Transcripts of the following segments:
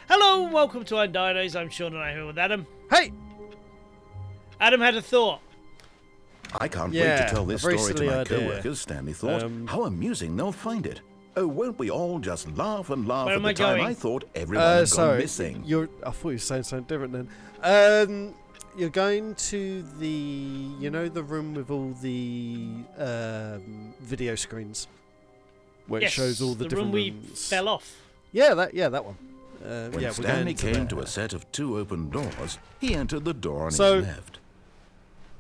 Hello, welcome to Dinos. I'm Sean and I'm here with Adam. Hey! Adam had a thought. I can't wait to tell this story to my co-workers, Stanley thought. How amusing they'll find it. Oh, won't we all just laugh and laugh Where at am the I time going? I thought everyone had gone missing. I thought you were saying something different then. You're going to the room with all the video screens? Where it shows all the different room we rooms. fell off. Yeah, that one. When Stanley came to a set of two open doors, he entered the door on his left.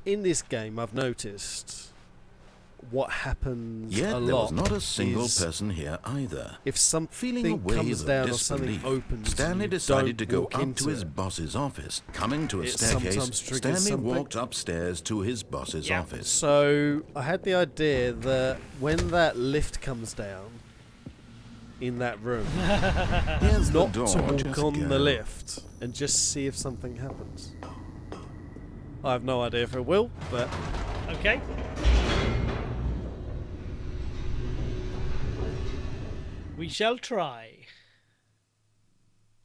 In this game, I've noticed what happens Yet a lot. there was not a single person here either. If something Feeling a wave comes of down or something disbelief, opens, Stanley decided to go up to his boss's office. Coming to a staircase, Stanley walked upstairs to his boss's office. So I had the idea that when that lift comes down in that room, Here's the not door, to walk just on go. the lift and just see if something happens. I have no idea if it will, but Okay. We shall try.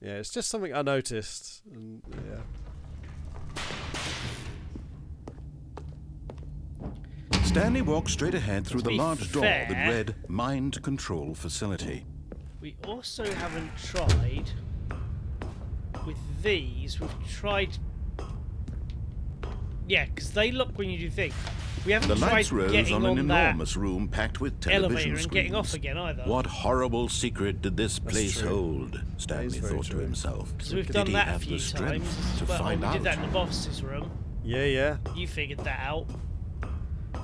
yeah, it's just something I noticed. And, yeah. Stanley walked straight ahead through the be large door fair- that read Mind Control Facility. We also haven't tried with these. We've tried. Yeah, because they look when you do things. We haven't The tried lights rose getting on an that enormous room packed with television elevator and screens. getting off again either. What horrible secret did this place true. hold? Stanley very thought to true. himself. Because we've Did done he that a have few the strength times. to Well, find we out? did that in the boss's room. Yeah. You figured that out.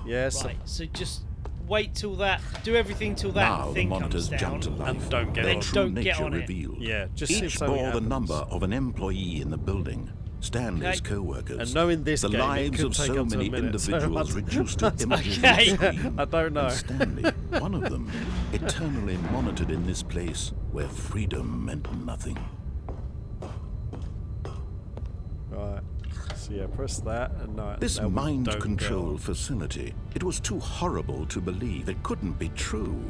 Yeah, so Right, so just wait till that, do everything till that Now the thing monitors comes down. jumped to life. And don't get Their on. true Don't get nature on it. revealed. yeah, just see if Each something bore the happens. number of an employee in the building. Stanley's Okay. co-workers. And knowing this the game, it lives could of take so up to a many minute, so individuals I- reduced to images Okay. on screen. I don't know. And Stanley, one of them, eternally monitored in this place where freedom meant nothing. Right. So yeah, press that and no. This that one mind don't control go. facility, it was too horrible to believe. It couldn't be true.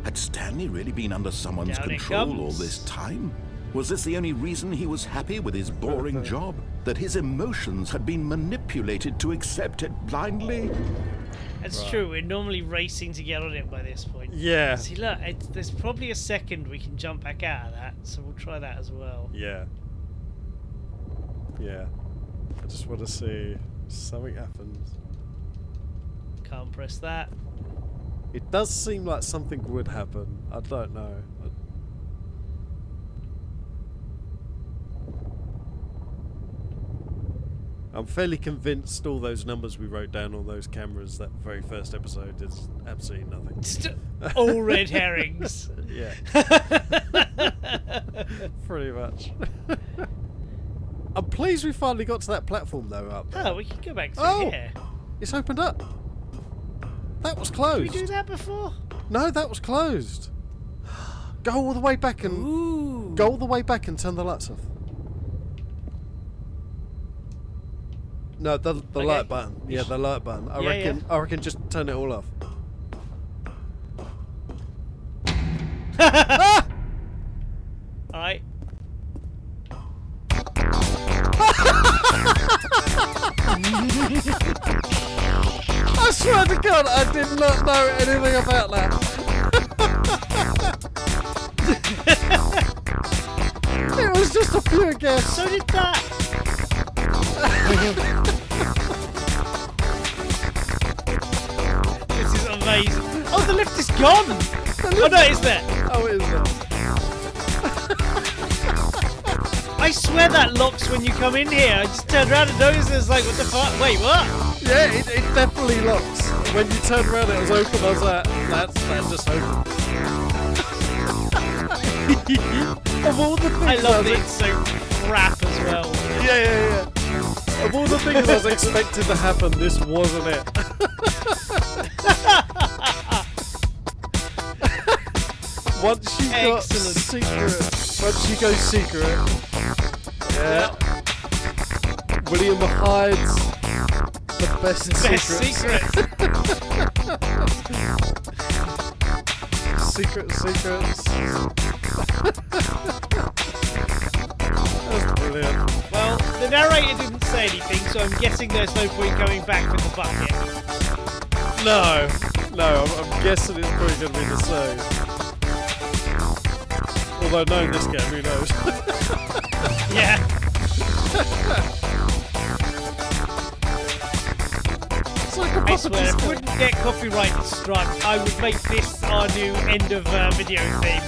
Had Stanley really been under someone's Down it control all comes. this time? Was this the only reason he was happy with his boring job? That his emotions had been manipulated to accept it blindly? That's Right. true, we're normally racing to get on it by this point. Yeah. See, look, there's probably a second we can jump back out of that, so we'll try that as well. Yeah. Yeah. I just want to see something happens. Can't press that. It does seem like something would happen. I don't know. I'm fairly convinced all those numbers we wrote down on those cameras that very first episode is absolutely nothing. All red herrings. Yeah. Pretty much. I'm pleased we finally got to that platform though up there. Oh, we can go back through Oh! here. It's opened up. That was Did closed. we do that before? No, that was closed. Go all the way back and Ooh. go all the way back and turn the lights off. No, the Okay. light button. Yeah, the light button. I Yeah, reckon just turn it all off. Alright. I swear to God, I did not know anything about that. It was just a pure guess. So did that. This is amazing. Oh, the lift is gone. Oh no, it's there. Oh, it is there. I swear that locks when you come in here. I just turned around and noticed it's like, what the fuck? Wait, what? Yeah, it definitely locks. When you turn around, it was open. I was like, that just open. Of all the things I love was it. It's so crap as well. Yeah. Of all the things I was expecting to happen, this wasn't it. Once you got Excellent. secret, once you go secret, yeah. William hides the best secrets. Secret. Secrets. Brilliant. Well, the narrator didn't say anything, so I'm guessing there's no point going back with the bucket. No, I'm guessing it's probably going to be the same. Although knowing this game, who knows? Yeah. It's like a I proper swear, if disco. we wouldn't get copyright struck, I would make this our new end of video theme.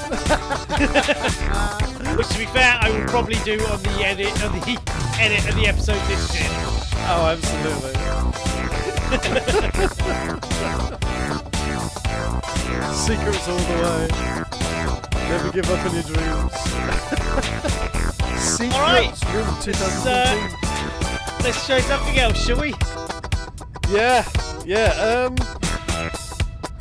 Which, to be fair, I would probably do on the edit of the episode this year. Oh, absolutely. Secrets all the way. Never give up on your dreams. Secrets Alright. Room 2014. Let's show something else, shall we? Yeah.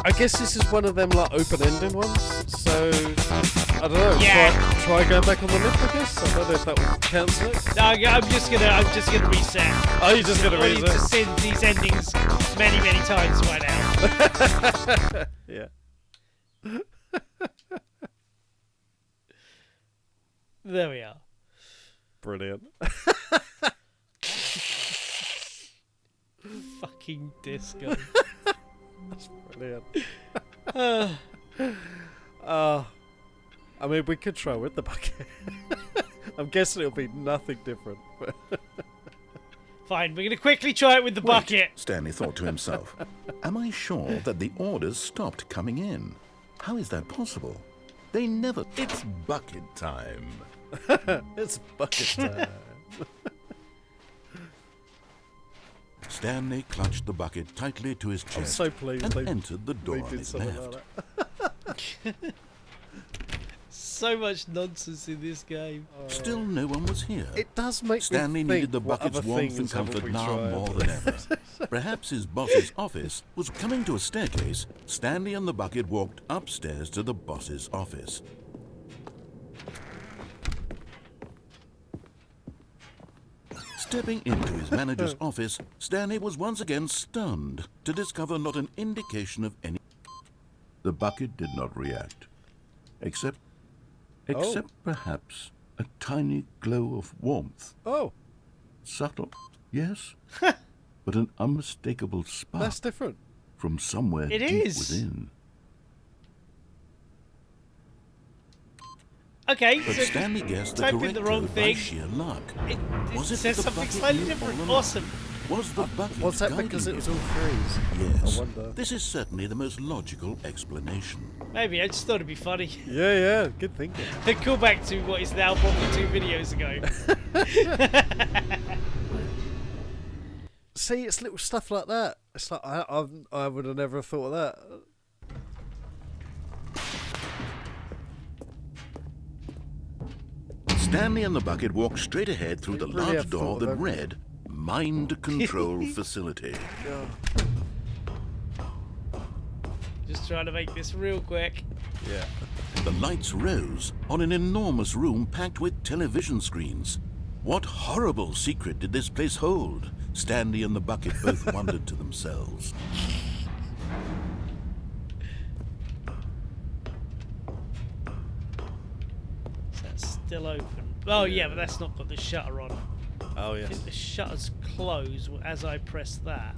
I guess this is one of them like open-ended ones. So I don't know. Yeah. Try going back on the list. I guess I don't know if that will cancel it. No, I'm just gonna reset. Oh, you're just gonna I need to reset? send these endings many, many times by now. Yeah. There we are. Brilliant. Fucking disco. That's brilliant. I mean, we could try with the bucket. I'm guessing it'll be nothing different. Fine, we're gonna quickly try it with the Wait, bucket. Stanley thought to himself. Am I sure that the orders stopped coming in? How is that possible? They never... It's bucket time. It's bucket time. Stanley clutched the bucket tightly to his I'm chest so pleased and they entered the door on did his something left. like that. So much nonsense in this game. Still no one was here. It does make Stanley me think needed the what bucket's other warmth and things haven't comfort we now tried? more than ever. Perhaps his boss's office was coming to a staircase. Stanley and the bucket walked upstairs to the boss's office. Stepping into his manager's office, Stanley was once again stunned to discover not an indication of any... The bucket did not react, except perhaps a tiny glow of warmth. Oh, Subtle, yes, but an unmistakable spark that's different. from somewhere It deep is. within. Okay, But so Stanley guessed the type in correct the wrong code by thing. sheer luck. It Was it says that the something bucket slightly knew different. all along? Awesome. Was the bucket Was that guiding because it was him? all threes? Yes. I wonder. This is certainly the most logical explanation. Maybe, I just thought it'd be funny. Yeah, good thinking. A callback to what is now probably 2 videos ago. See, it's little stuff like that. It's like I would have never thought of that. Stanley and the bucket walked straight ahead through the Really large have door thought of that everything. read Mind Control Facility. Just trying to make this real quick. Yeah. The lights rose on an enormous room packed with television screens. What horrible secret did this place hold? Stanley and the bucket both wondered to themselves. So that's still open. Oh yeah, but that's not got the shutter on. Oh I yes. think the shutter's close as I press that.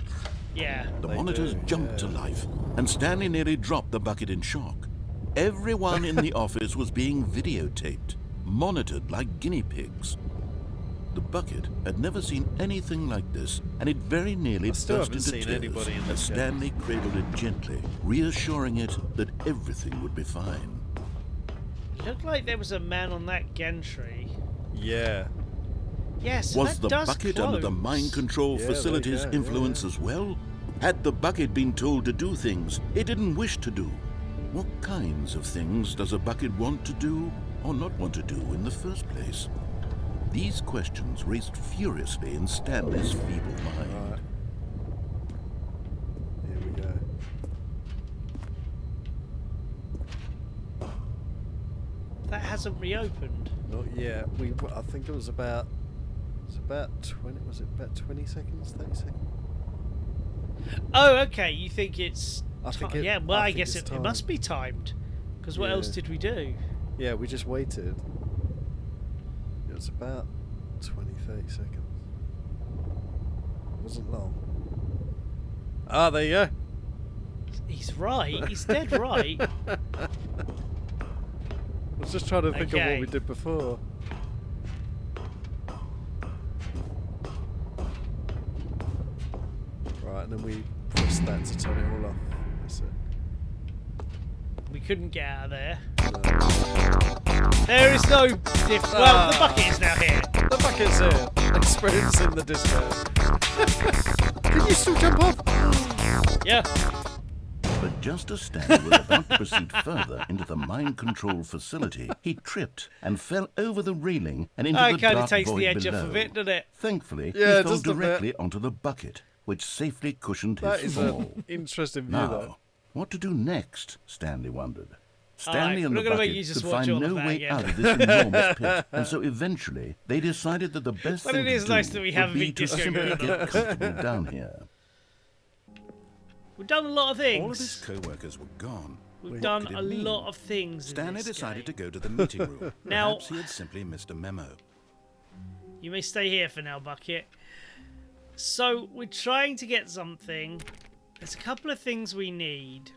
Yeah. The They monitors do, jumped to life, and Stanley nearly dropped the bucket in shock. Everyone in the office was being videotaped, monitored like guinea pigs. The bucket had never seen anything like this, and it very nearly I still burst haven't into seen tears anybody in as this game. Stanley cradled it gently, reassuring it that everything would be fine. It looked like there was a man on that gantry. Yeah. Yes, Was that the does bucket close. under the mind control Yeah, there you facility's go, influence as well? Had the bucket been told to do things it didn't wish to do? What kinds of things does a bucket want to do or not want to do in the first place? These questions raced furiously in Stanley's feeble mind. Alright. Here we go. That hasn't reopened. Not yet. I think it was about 20. Was it about 20 seconds? 30 seconds? Oh, okay. You think it's... I think yeah, well, I I think guess it's it must be timed. Because what Yeah. else did we do? Yeah, we just waited. It was about 20, 30 seconds. Wasn't long. Ah, there you go. He's right. He's dead right. I was just trying to think of what we did before. Right, and then we press that to turn it all off. That's it. We couldn't get out of there. No. There is no diff. Well, the bucket is now here. The bucket's here. Experiencing the disco. Can you still jump off? Yeah. But just as Stanley was about to proceed further into the mind control facility, he tripped and fell over the railing and into the It kind dark of takes void the edge below. off of it, doesn't it? Thankfully, Yeah, he it fell does a bit. directly onto the bucket, which safely cushioned That his is fall. an interesting view, Now, though. what to do next? Stanley wondered. All Stanley right, and we're the not gonna make you bucket just could watch find all of no that way again. out of this enormous pit, and so eventually they decided that the best But thing it is to nice do that we have would a be big to disco simply going get on. comfortable down here. We've done a lot of things. All of his co-workers were gone. We've What done could a it mean? lot of things. in Stanley this decided to game. go to the meeting room. Now- Perhaps he had simply missed a memo. You may stay here for now, Bucket. So we're trying to get something. There's a couple of things we need.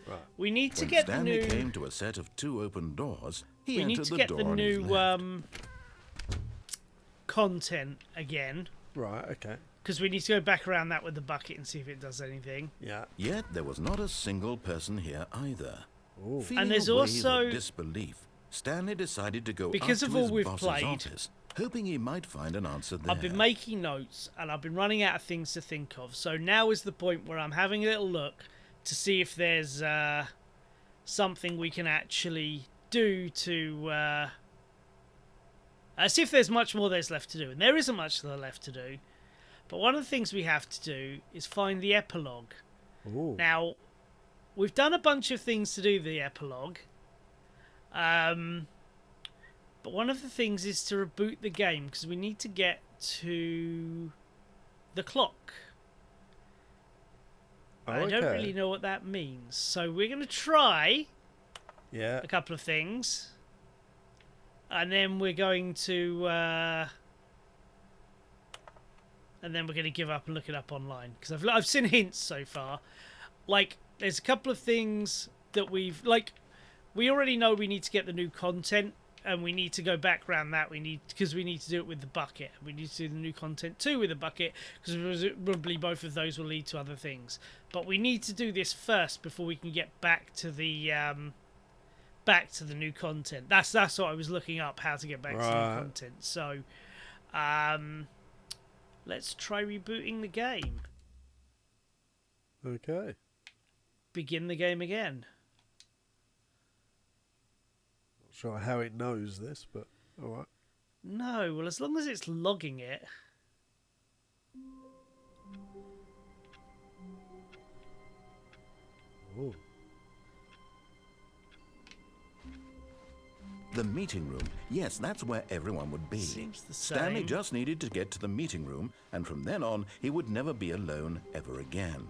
Right. We need to When get Stanley the new. came to a set of 2 open doors, he We entered need to the get door the on his new left. content again, Right, okay. because we need to go back around that with the bucket and see if it does anything. Yeah. Yet there was not a single person here either. Ooh. Feeling And there's a wave also- of disbelief, Stanley decided to go Because up of to all his we've boss's played, office, hoping he might find an answer there. I've been making notes and I've been running out of things to think of. So now is the point where I'm having a little look to see if there's something we can actually do to see if there's much more there's left to do. And there isn't much left to do. But one of the things we have to do is find the epilogue. Ooh. Now, we've done a bunch of things to do the epilogue. But one of the things is to reboot the game because we need to get to the clock. Oh, I don't okay. really know what that means. So we're going to try Yeah. a couple of things. And then we're going to... and then we're going to give up and look it up online. Because I've seen hints so far. Like, there's a couple of things that we've... Like, we already know we need to get the new content. And we need to go back around that. Because we need to do it with the bucket. We need to do the new content too with the bucket. Because presumably both of those will lead to other things. But we need to do this first before we can get back to the... back to the new content. That's what I was looking up, how to get back to the new content. So, let's try rebooting the game. Okay. Begin the game again. Not sure how it knows this, but alright. No, well, as long as it's logging it. Ooh. The meeting room. Yes, that's where everyone would be. Seems the Stanley same. just needed to get to the meeting room, and from then on, he would never be alone ever again.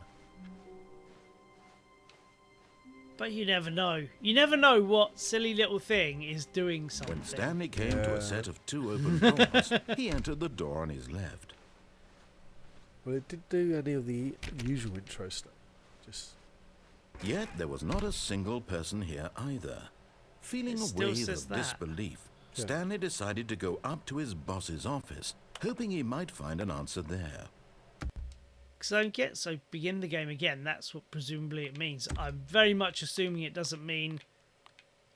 But you never know. You never know what silly little thing is doing something. When Stanley came to a set of 2 open doors, he entered the door on his left. Well, it did do any of the usual intro stuff. Just... Yet there was not a single person here either. Feeling It a still wave says of that. disbelief, Yeah. Stanley decided to go up to his boss's office, hoping he might find an answer there. So begin the game again. That's what presumably it means. I'm very much assuming it doesn't mean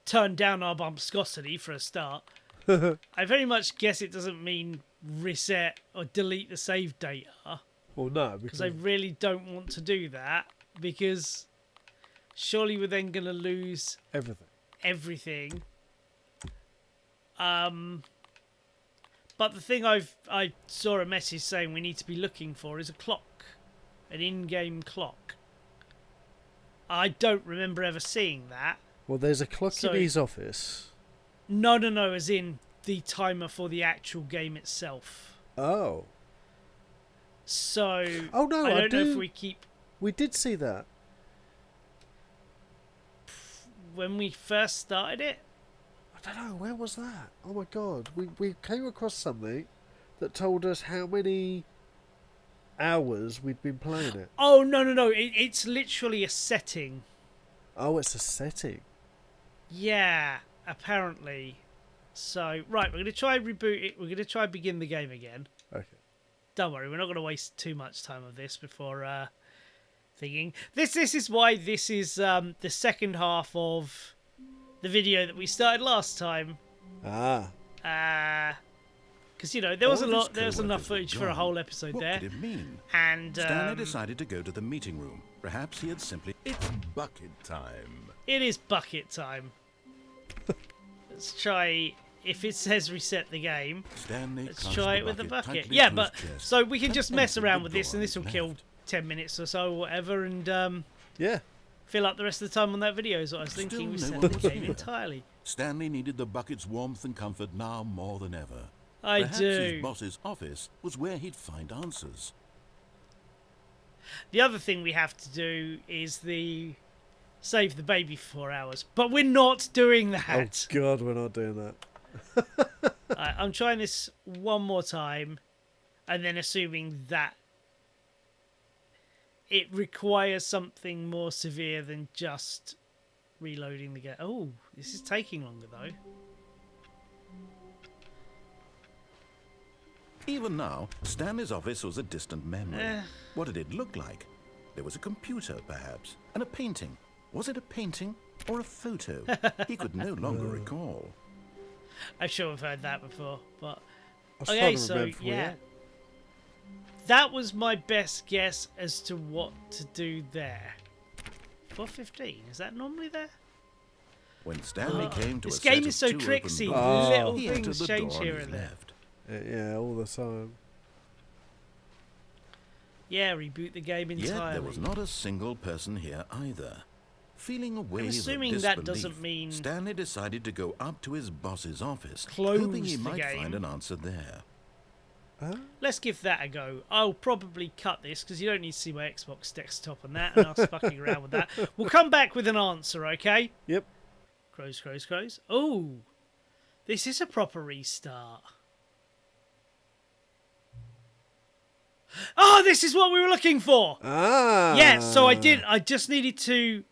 turn down our bumpscosity for a start. I very much guess it doesn't mean reset or delete the save data, Well, no, because I really don't want to do that, because surely we're then going to lose everything. But the thing I saw a message saying we need to be looking for is a clock, an in-game clock. I don't remember ever seeing that. Well, there's a clock So- in his office. No, as in the timer for the actual game itself. Oh. So Oh, no, I I don't know if do- we keep We did see that. when we first started it. I I don't know, where was that? Oh my god, we came across something that told us how many hours we'd been playing it. Oh, no. It's literally a setting. Oh, it's a setting. Yeah, apparently. So, right, we're going to try reboot it. We're going to try begin the game again. Okay. Don't worry, we're not going to waste too much time of this before thinking. This is why this is the second half of the video that we started last time. Ah. Because, there was All of his there was enough co-workers were footage for a gone. whole episode What there. could it mean? And Stanley decided to go to the meeting room. Perhaps he had simply... It's bucket time. it is bucket time. Let's try... If it says reset the game, Stanley let's clutched try the it with the bucket bucket. tightly Yeah, to but his chest so we can and just mess entered around the with this, door and this will and kill left. 10 minutes or so, or whatever, and Yeah. fill up the rest of the time on that video. Is what I was thinking. Still no Reset one the was game here. entirely. Stanley needed the bucket's warmth and comfort now more than ever. I Perhaps do. his boss's office was where he'd find answers. The other thing we have to do is the save the baby for 4 hours, but we're not doing Oh that. god, we're not doing that. I'm trying this one more time, and then assuming that it requires something more severe than just reloading the game. Oh, this is taking longer though. Even now, Stanley's office was a distant memory. What did it look like? There was a computer, perhaps, and a painting. Was it a painting or a photo? He could no longer recall. I'm sure I've heard that before, but I was okay, trying to so remember for you. yeah, that was my best guess as to what to do there. 4:15, is that normally there? When Stanley came to This a set game of is so two open tricksy. doors, Little he entered things the change door here on his and there. left. Yeah, all the time. Yeah, reboot the game entirely. Yet there was not a single person here either. Feeling a wave of assuming disbelief, that doesn't mean- Stanley decided to go up to his boss's office, Close hoping he the might game. find an answer there. Let's give that a go. I'll probably cut this because you don't need to see my Xbox desktop and that, and us fucking around with that. We'll come back with an answer, okay? Yep. Crows. Oh, this is a proper restart. Oh, this is what we were looking for. Ah. Yeah, so I just needed to...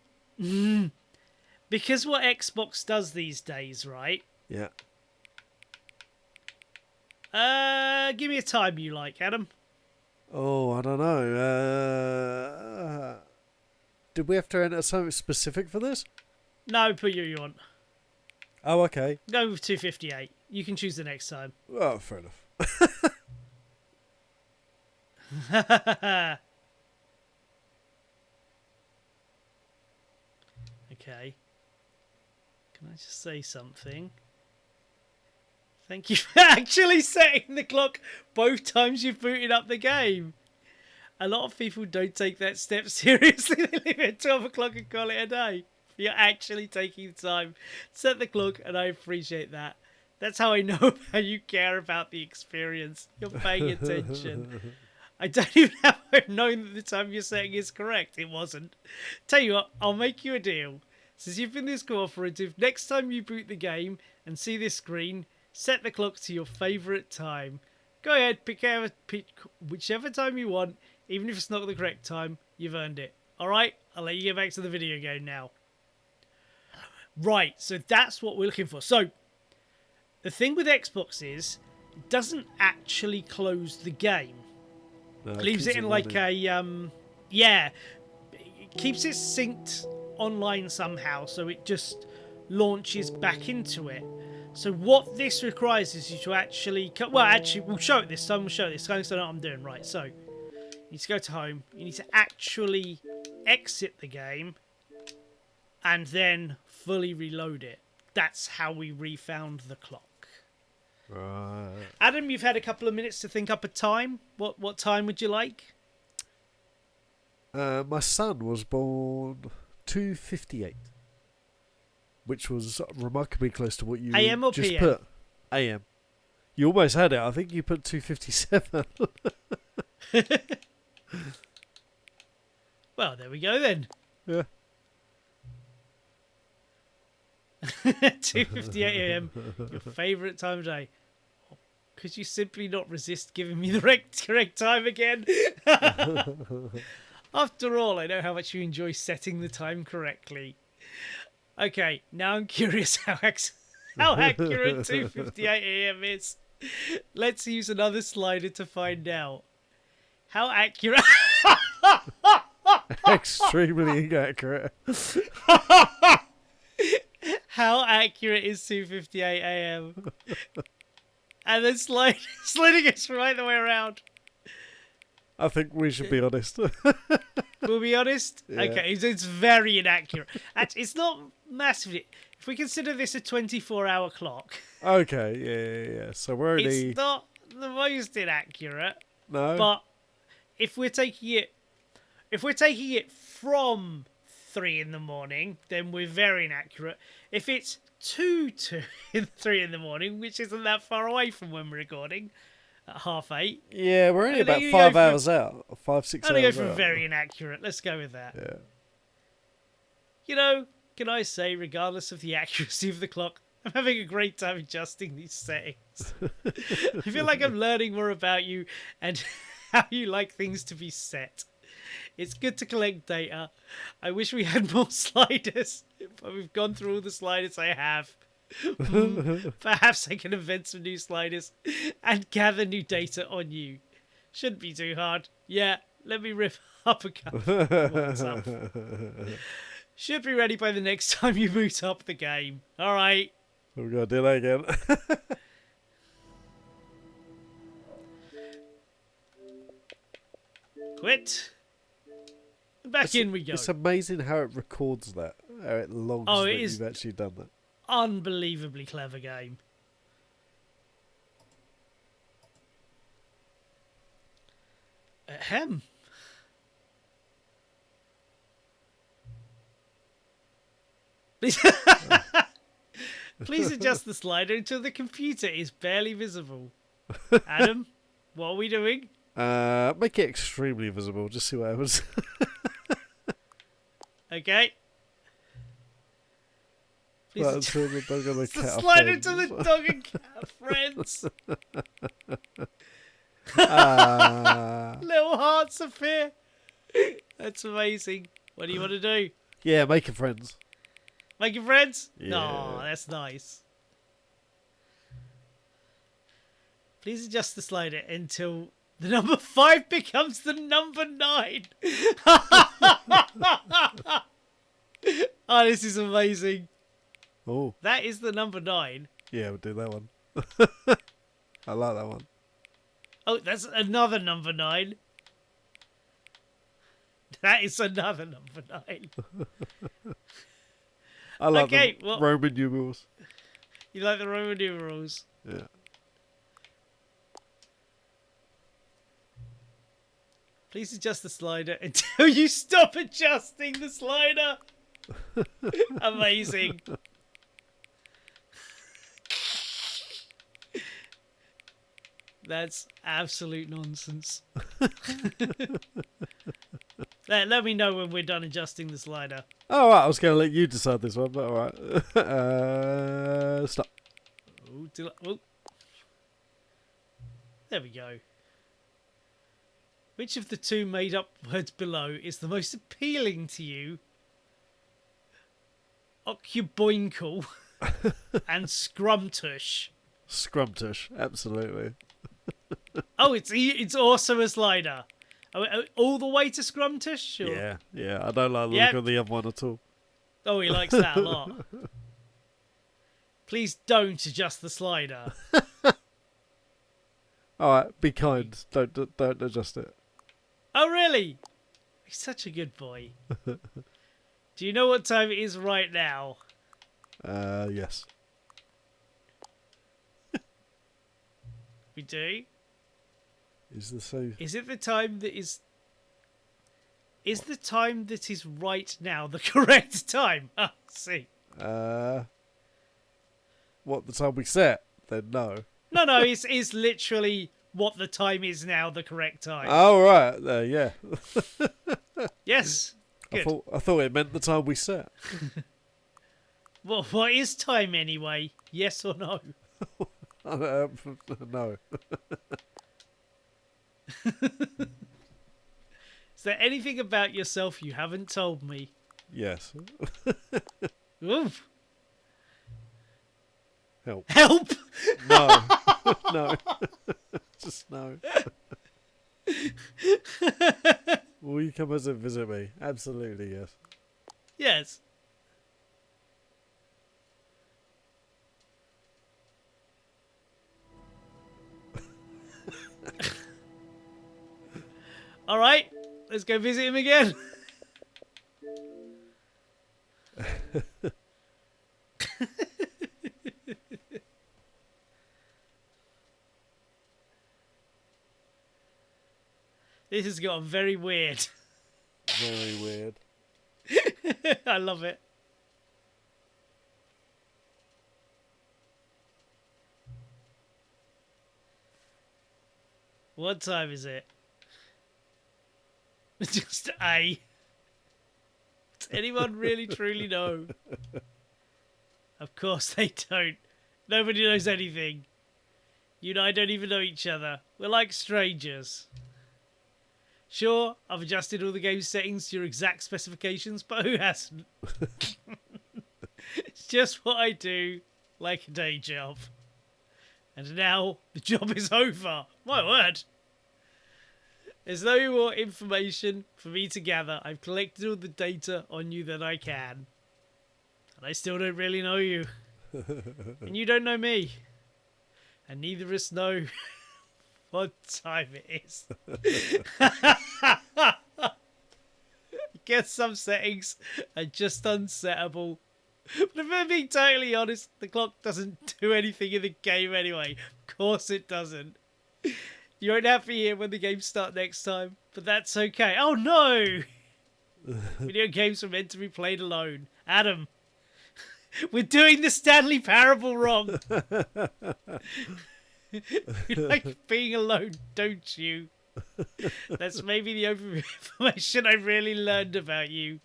Because what Xbox does these days, right? Yeah. Give me a time you like, Adam. Oh, I don't know. Did we have to enter something specific for this? No, put you want. Oh, okay. Go with 258. You can choose the next time. Oh, fair enough. Okay. Can I just say something? Thank you for actually setting the clock both times you've booted up the game. A lot of people don't take that step seriously. They leave it at 12 o'clock and call it a day. You're actually taking the time to set the clock, and I appreciate that. That's how I know how you care about the experience. You're paying attention. I don't even have known that the time you're setting is correct. It wasn't. Tell you what, I'll make you a deal. Since you've been this cooperative, next time you boot the game and see this screen, set the clock to your favourite time. Go ahead, pick whichever time you want. Even if it's not the correct time, you've earned it. Alright, I'll let you get back to the video game now. Right, so that's what we're looking for. So, the thing with Xbox is, it doesn't actually close the game. No, Leaves it in like running. a, yeah, it keeps it synced online somehow, so it just launches back into it. So what this requires is you to actually, we'll show it this time, so I know what I'm doing. Right, so, you need to go to home, you need to actually exit the game, and then fully reload it. That's how we refound the clock. Right. Adam, you've had a couple of minutes to think up a time. What time would you like? My son was born 2:58, which was remarkably close to what you AM or just PM? put. AM. You almost had it. I think you put 2:57. Well, there we go then. Yeah. 2:58 a.m. Your favourite time of day. Could you simply not resist giving me the correct time again? After all, I know how much you enjoy setting the time correctly. Okay, now I'm curious how accurate 2:58 a.m. is. Let's use another slider to find out. How accurate... Extremely inaccurate. How accurate is 2:58 a.m.? And then sliding us right the way around. I think we should be honest. We'll be honest? Yeah. Okay, it's very inaccurate. It's not massively... If we consider this a 24-hour clock... Okay, yeah. So we're only... It's not the most inaccurate. No? But if we're taking it from 3 in the morning, then we're very inaccurate. If it's 3 in the morning, which isn't that far away from when we're recording, at 8:30. Yeah, we're only I about think you 5 go hours out. 5, 6 I'm going hours to go for out. very inaccurate. Let's go with that. Yeah. You know, can I say, regardless of the accuracy of the clock, I'm having a great time adjusting these settings. I feel like I'm learning more about you and how you like things to be set. It's good to collect data. I wish we had more sliders, but we've gone through all the sliders I have. Perhaps I can invent some new sliders and gather new data on you. Shouldn't be too hard. Yeah, let me rip up a couple. What's up? Should be ready by the next time you boot up the game. Alright. We're going to do that again. Quit. And back in we go. It's amazing how it records that. How it logs Oh, that it is you've actually done that. Unbelievably clever game. Ahem. Please, please adjust the slider until the computer is barely visible. Adam, what are we doing? Make it extremely visible. Just see what happens. Okay. Please Right, until the dog and the the cat are slider to friends. the dog and cat friends. Little hearts appear. That's amazing. What do you want to do? Yeah, making friends. Making friends? Yeah. No, that's nice. Please adjust the slider until the number 5 becomes the number 9. Oh, this is amazing. Oh, That is the number 9. yeah, we'll do that one. I like that one. Oh, that's another number 9. That is another number 9. I like Okay, the well- Roman numerals. You like the Roman numerals? Yeah. Please adjust the slider until you stop adjusting the slider. Amazing. That's absolute nonsense. Let me know when we're done adjusting the slider. All right, I was going to let you decide this one, but all right. Stop. Oh. There we go. Which of the two made up words below is the most appealing to you? Occuboinkle and scrumtush. Scrumtush, absolutely. Oh, it's also a slider. All the way to scrumtush? Or? Yeah. I don't like the Yep. look of the other one at all. Oh, he likes that a lot. Please don't adjust the slider. All right, be kind. Don't adjust it. Oh, really? He's such a good boy. Do you know what time it is right now? Yes. We do. Is the same? Is it the time that is... Is the time that is right now the correct time? Ah, see. What the time we set? Then no. No, it's literally what the time is now the correct time. Oh right, yeah. Yes. Good. I thought it meant the time we set. Well, what is time anyway? Yes or no? No. Is there anything about yourself you haven't told me? Yes. Oof. Help. Help! No. No. Just no. Will you come as and visit me? Absolutely, yes. Yes. All right, let's go visit him again. This has gotten very weird. Very weird. I love it. What time is it? Just A. Does anyone really truly know? Of course they don't. Nobody knows anything. You and I don't even know each other. We're like strangers. Sure, I've adjusted all the game's settings to your exact specifications, but who hasn't? It's just what I do, like a day job. And now the job is over. My word. There's no more information for me to gather. I've collected all the data on you that I can. And I still don't really know you. And you don't know me. And neither of us know what time it is. I guess some settings are just unsettable. But if I'm being totally honest, the clock doesn't do anything in the game anyway. Of course it doesn't. You won't have me here when the games start next time, but that's okay. Oh no! Video games are meant to be played alone. Adam, we're doing the Stanley Parable wrong. You like being alone, don't you? That's maybe the only information I really learned about you.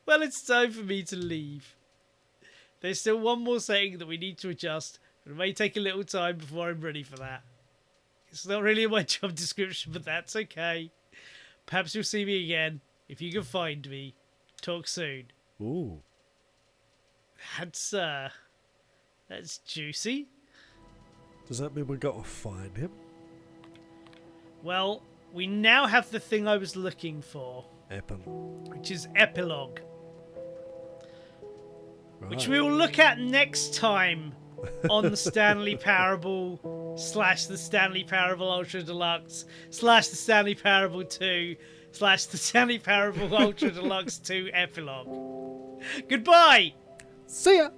Well, it's time for me to leave. There's still one more setting that we need to adjust, and it may take a little time before I'm ready for that. It's not really in my job description, but that's okay. Perhaps you'll see me again, if you can find me. Talk soon. Ooh. That's juicy. Does that mean we got to find him? Well, we now have the thing I was looking for, which is epilogue. Right. Which we will look at next time on the Stanley Parable / the Stanley Parable Ultra Deluxe / the Stanley Parable 2 / the Stanley Parable Ultra Deluxe 2 epilogue. Goodbye! See ya!